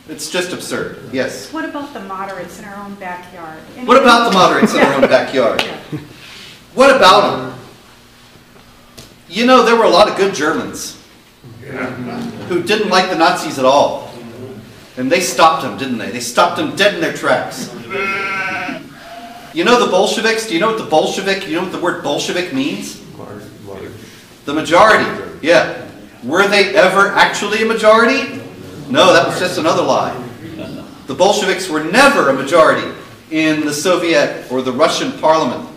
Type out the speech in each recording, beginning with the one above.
It's just absurd. Yes. What about the moderates in our own backyard? What about the moderates in our own backyard? What about them? You know, there were a lot of good Germans who didn't like the Nazis at all. And they stopped them, didn't they? They stopped them dead in their tracks. You know the Bolsheviks? Do you know what the Bolshevik, you know what the word Bolshevik means? The majority. Yeah. Were they ever actually a majority? No, that was just another lie. The Bolsheviks were never a majority in the Soviet or the Russian parliament.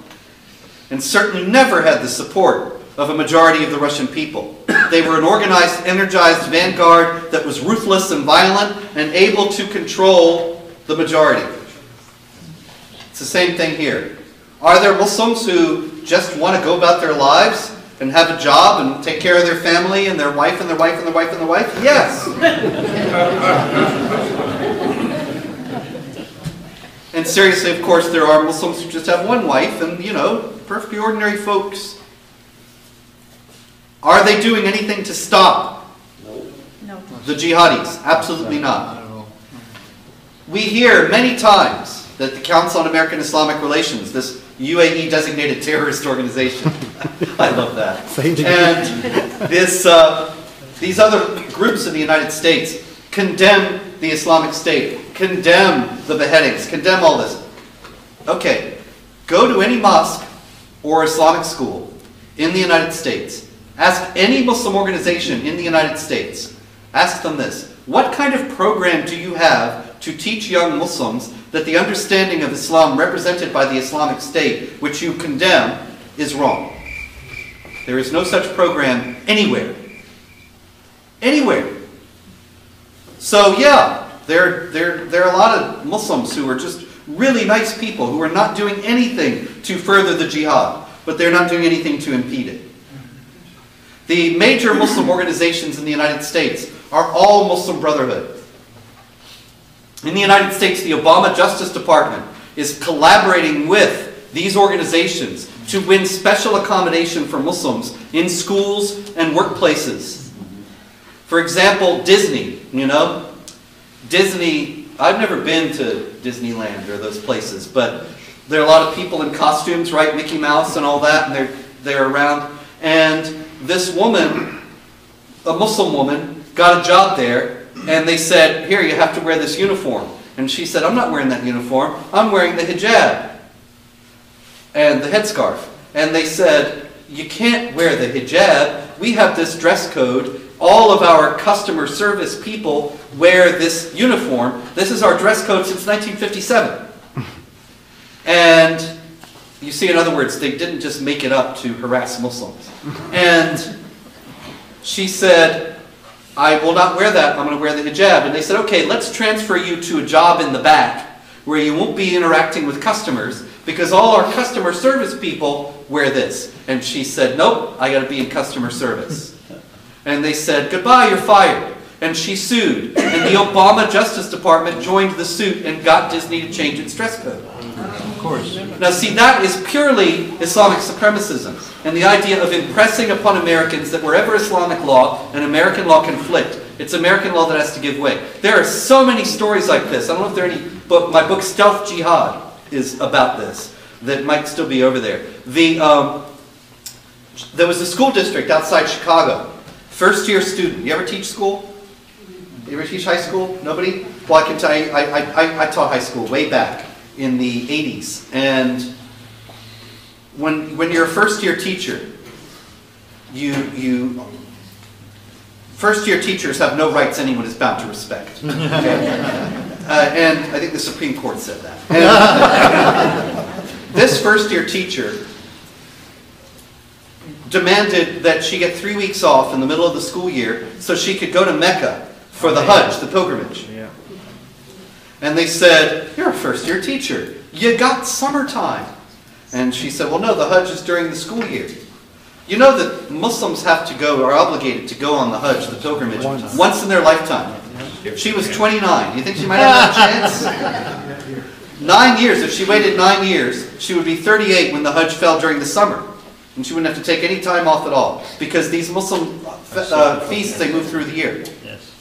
And certainly never had the support of a majority of the Russian people. They were an organized, energized vanguard that was ruthless and violent and able to control the majority. It's the same thing here. Are there Muslims who just want to go about their lives and have a job and take care of their family and their wife and their wife and their wife and their wife? Yes. And seriously, of course, there are Muslims who just have one wife and, you know, perfectly ordinary folks. Are they doing anything to stop the jihadis? Absolutely not. We hear many times that the Council on American Islamic Relations, this UAE designated terrorist organization, I love that, and these other groups in the United States condemn the Islamic State, condemn the beheadings, condemn all this. Okay, go to any mosque or Islamic school in the United States. Ask any Muslim organization in the United States. Ask them this. What kind of program do you have to teach young Muslims that the understanding of Islam represented by the Islamic State, which you condemn, is wrong? There is no such program anywhere. Anywhere. So yeah, there are a lot of Muslims who are just really nice people who are not doing anything to further the jihad, but they're not doing anything to impede it. The major Muslim organizations in the United States are all Muslim Brotherhood. In the United States, the Obama Justice Department is collaborating with these organizations to win special accommodation for Muslims in schools and workplaces. For example, Disney, you know. Disney, I've never been to Disneyland or those places, but there are a lot of people in costumes, right? Mickey Mouse and all that, and they're around. And this woman, a Muslim woman, got a job there, and they said, here, you have to wear this uniform. And she said, I'm not wearing that uniform, I'm wearing the hijab and the headscarf. And they said, you can't wear the hijab, we have this dress code, all of our customer service people wear this uniform, this is our dress code since 1957. And you see, in other words, they didn't just make it up to harass Muslims. And she said, I will not wear that, I'm going to wear the hijab. And they said, okay, let's transfer you to a job in the back where you won't be interacting with customers because all our customer service people wear this. And she said, nope, I got to be in customer service. And they said, goodbye, you're fired. And she sued. And the Obama Justice Department joined the suit and got Disney to change its dress code. Of course. Now see, that is purely Islamic supremacism. And the idea of impressing upon Americans that wherever Islamic law and American law conflict, it's American law that has to give way. There are so many stories like this. I don't know if there are any, but my book Stealth Jihad is about this. That might still be over there. There was a school district outside Chicago. First year student. You ever teach school? You ever teach high school? Nobody? Well, I can tell you, I taught high school way back in the 80s. And when you're a first year teacher, first year teachers have no rights anyone is bound to respect. Okay? And I think the Supreme Court said that. And this first year teacher demanded that she get 3 weeks off in the middle of the school year so she could go to Mecca for the Hajj, the pilgrimage. Yeah. And they said, you're a first year teacher. You got summertime. And she said, well, no, the Hajj is during the school year. You know that Muslims have to go, are obligated to go on the Hajj, the pilgrimage, once in their lifetime. She was 29. Do you think she might have a chance? 9 years. If she waited 9 years, she would be 38 when the Hajj fell during the summer. And she wouldn't have to take any time off at all. Because these Muslim feasts, they move through the year. Yes.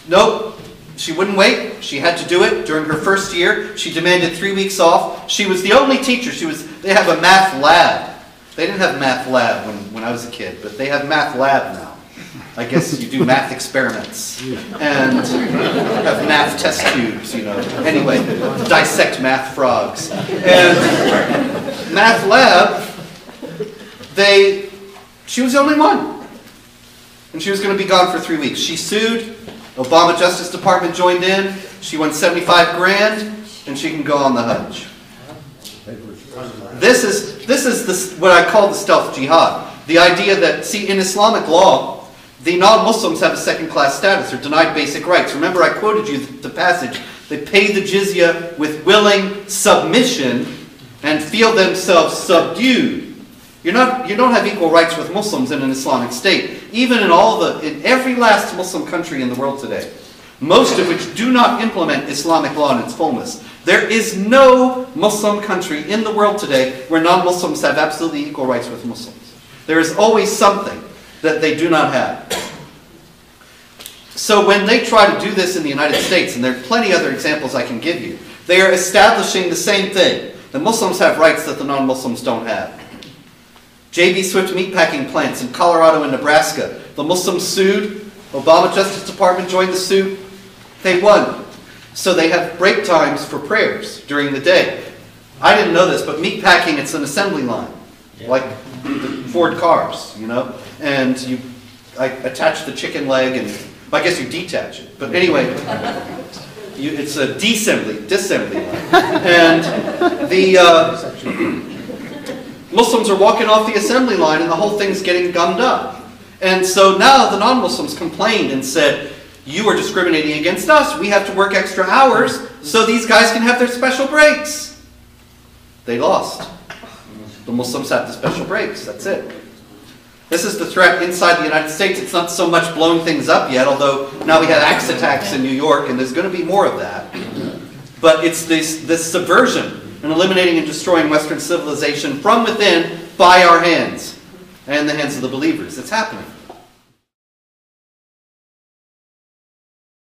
Nope. She wouldn't wait. She had to do it during her first year. She demanded 3 weeks off. She was the only teacher. They have a math lab. They didn't have math lab when I was a kid, but they have math lab now. I guess you do math experiments and have math test tubes, you know. Anyway, dissect math frogs. And math lab, she was the only one. And she was going to be gone for 3 weeks. She sued. Obama Justice Department joined in. She won 75 grand, and she can go on the Hajj. This is what I call the stealth jihad. The idea that, see, in Islamic law, the non-Muslims have a second-class status. They're denied basic rights. Remember, I quoted you the passage. They pay the jizya with willing submission and feel themselves subdued. You don't have equal rights with Muslims in an Islamic state. Even in every last Muslim country in the world today, most of which do not implement Islamic law in its fullness. There is no Muslim country in the world today where non-Muslims have absolutely equal rights with Muslims. There is always something that they do not have. So when they try to do this in the United States, and there are plenty other examples I can give you, they are establishing the same thing. The Muslims have rights that the non-Muslims don't have. J.B. Swift meatpacking plants in Colorado and Nebraska. The Muslims sued. Obama Justice Department joined the suit. They won. So they have break times for prayers during the day. I didn't know this, but meatpacking, it's an assembly line. Like the Ford cars, you know? And I attach the chicken leg, and I guess you detach it. But anyway, it's a disassembly line. And the Muslims are walking off the assembly line, and the whole thing's getting gummed up. And so now the non-Muslims complained and said, you are discriminating against us. We have to work extra hours so these guys can have their special breaks. They lost. The Muslims have the special breaks. That's it. This is the threat inside the United States. It's not so much blowing things up yet, although now we have axe attacks in New York, and there's going to be more of that. But it's this subversion and eliminating and destroying Western civilization from within by our hands and the hands of the believers. It's happening.